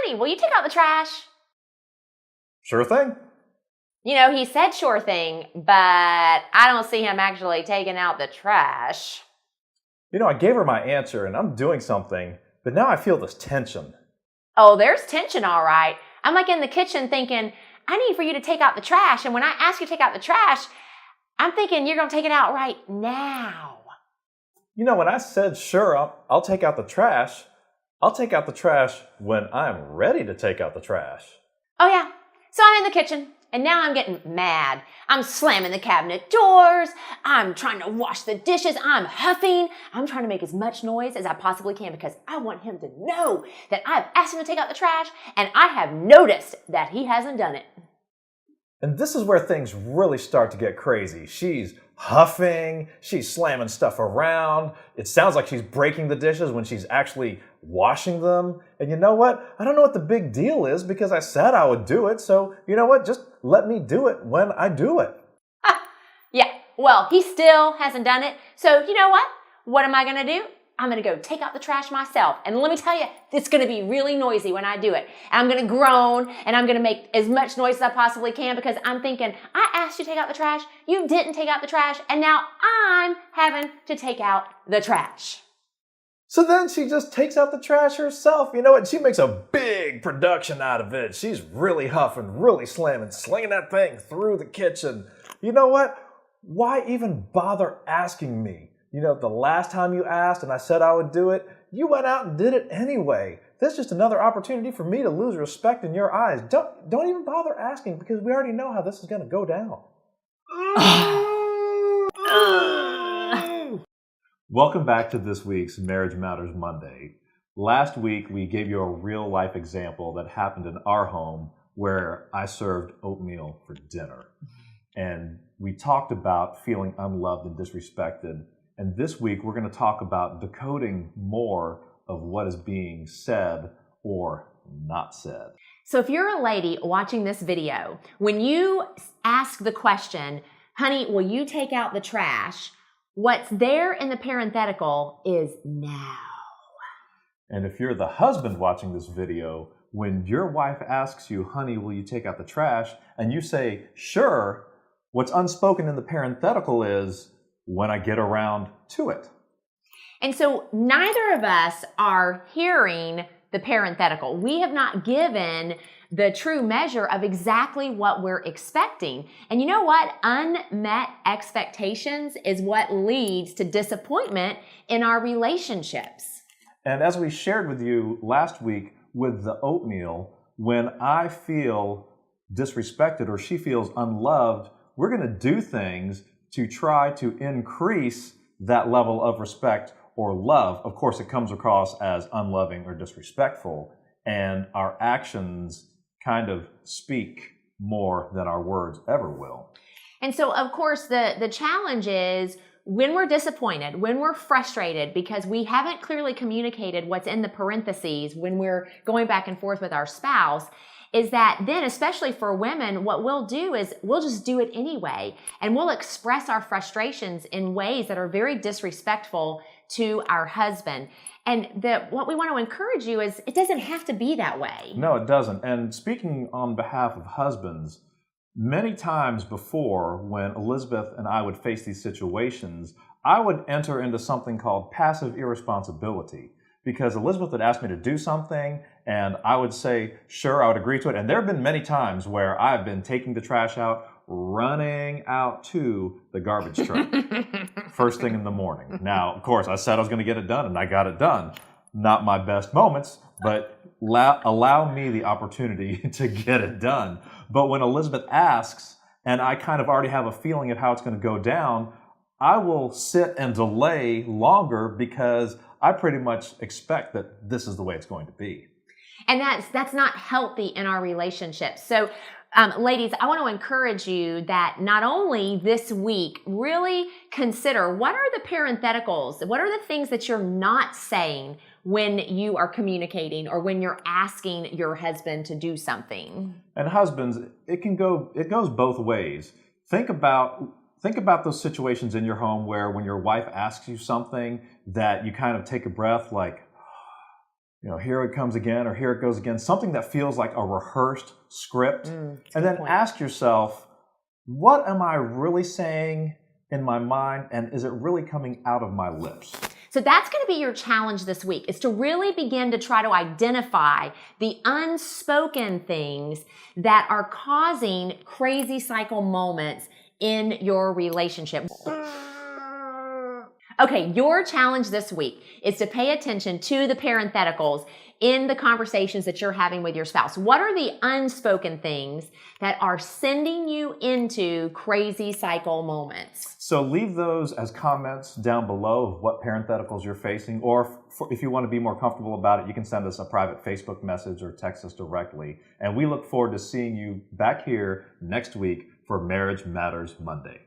honey, will you take out the trash? Sure thing. You know, he said sure thing, but I don't see him actually taking out the trash. You know, I gave her my answer and I'm doing something, but now I feel this tension. Oh, there's tension, all right. I'm like in the kitchen thinking, I need for you to take out the trash. And when I ask you to take out the trash, I'm thinking you're going to take it out right now. You know, when I said, sure, I'll take out the trash, I'll take out the trash when I'm ready to take out the trash. Oh, yeah. So I'm in the kitchen, and now I'm getting mad. I'm slamming the cabinet doors. I'm trying to wash the dishes. I'm huffing. I'm trying to make as much noise as I possibly can because I want him to know that I've asked him to take out the trash, and I have noticed that he hasn't done it. And this is where things really start to get crazy. She's huffing, she's slamming stuff around. It sounds like she's breaking the dishes when she's actually washing them. And you know what? I don't know what the big deal is because I said I would do it. So you know what? Just let me do it when I do it. Yeah, well, he still hasn't done it. So you know what? What am I going to do? I'm going to go take out the trash myself. And let me tell you, it's going to be really noisy when I do it. And I'm going to groan and I'm going to make as much noise as I possibly can because I'm thinking, I asked you to take out the trash. You didn't take out the trash. And now I'm having to take out the trash. So then she just takes out the trash herself, you know, and she makes a big production out of it. She's really huffing, really slamming, slinging that thing through the kitchen. You know what? Why even bother asking me? You know, the last time you asked and I said I would do it, you went out and did it anyway. This is just another opportunity for me to lose respect in your eyes. Don't even bother asking because we already know how this is going to go down. Welcome back to this week's Marriage Matters Monday. Last week, we gave you a real-life example that happened in our home where I served oatmeal for dinner. And we talked about feeling unloved and disrespected. And this week, we're going to talk about decoding more of what is being said or not said. So if you're a lady watching this video, when you ask the question, honey, will you take out the trash? What's there in the parenthetical is now. And if you're the husband watching this video, when your wife asks you, honey, will you take out the trash? And you say, sure, what's unspoken in the parenthetical is, when I get around to it. And so neither of us are hearing the parenthetical. We have not given the true measure of exactly what we're expecting. And you know what? Unmet expectations is what leads to disappointment in our relationships. And as we shared with you last week with the oatmeal, when I feel disrespected or she feels unloved, we're going to do things to try to increase that level of respect or love. Of course, it comes across as unloving or disrespectful, and our actions kind of speak more than our words ever will. And so, of course, the challenge is when we're disappointed, when we're frustrated because we haven't clearly communicated what's in the parentheses when we're going back and forth with our spouse, is that then, especially for women, what we'll do is we'll just do it anyway. And we'll express our frustrations in ways that are very disrespectful to our husband. And what we want to encourage you is it doesn't have to be that way. No, it doesn't. And speaking on behalf of husbands, many times before when Elizabeth and I would face these situations, I would enter into something called passive irresponsibility. Because Elizabeth would ask me to do something, and I would say, sure, I would agree to it. And there have been many times where I've been taking the trash out, running out to the garbage truck first thing in the morning. Now, of course, I said I was going to get it done, and I got it done. Not my best moments, but allow me the opportunity to get it done. But when Elizabeth asks, and I kind of already have a feeling of how it's going to go down, I will sit and delay longer because I pretty much expect that this is the way it's going to be. And that's not healthy in our relationships. So, ladies, I want to encourage you that not only this week, really consider what are the parentheticals, what are the things that you're not saying when you are communicating or when you're asking your husband to do something. And husbands, it goes both ways. Think about those situations in your home where when your wife asks you something that you kind of take a breath like, here it comes again, or here it goes again, something that feels like a rehearsed script. And then ask yourself, what am I really saying in my mind, and is it really coming out of my lips? So that's going to be your challenge this week, is to really begin to try to identify the unspoken things that are causing crazy cycle moments in your relationship. Okay, your challenge this week is to pay attention to the parentheticals in the conversations that you're having with your spouse. What are the unspoken things that are sending you into crazy cycle moments? So leave those as comments down below of what parentheticals you're facing, or if you want to be more comfortable about it, you can send us a private Facebook message or text us directly. And we look forward to seeing you back here next week for Marriage Matters Monday.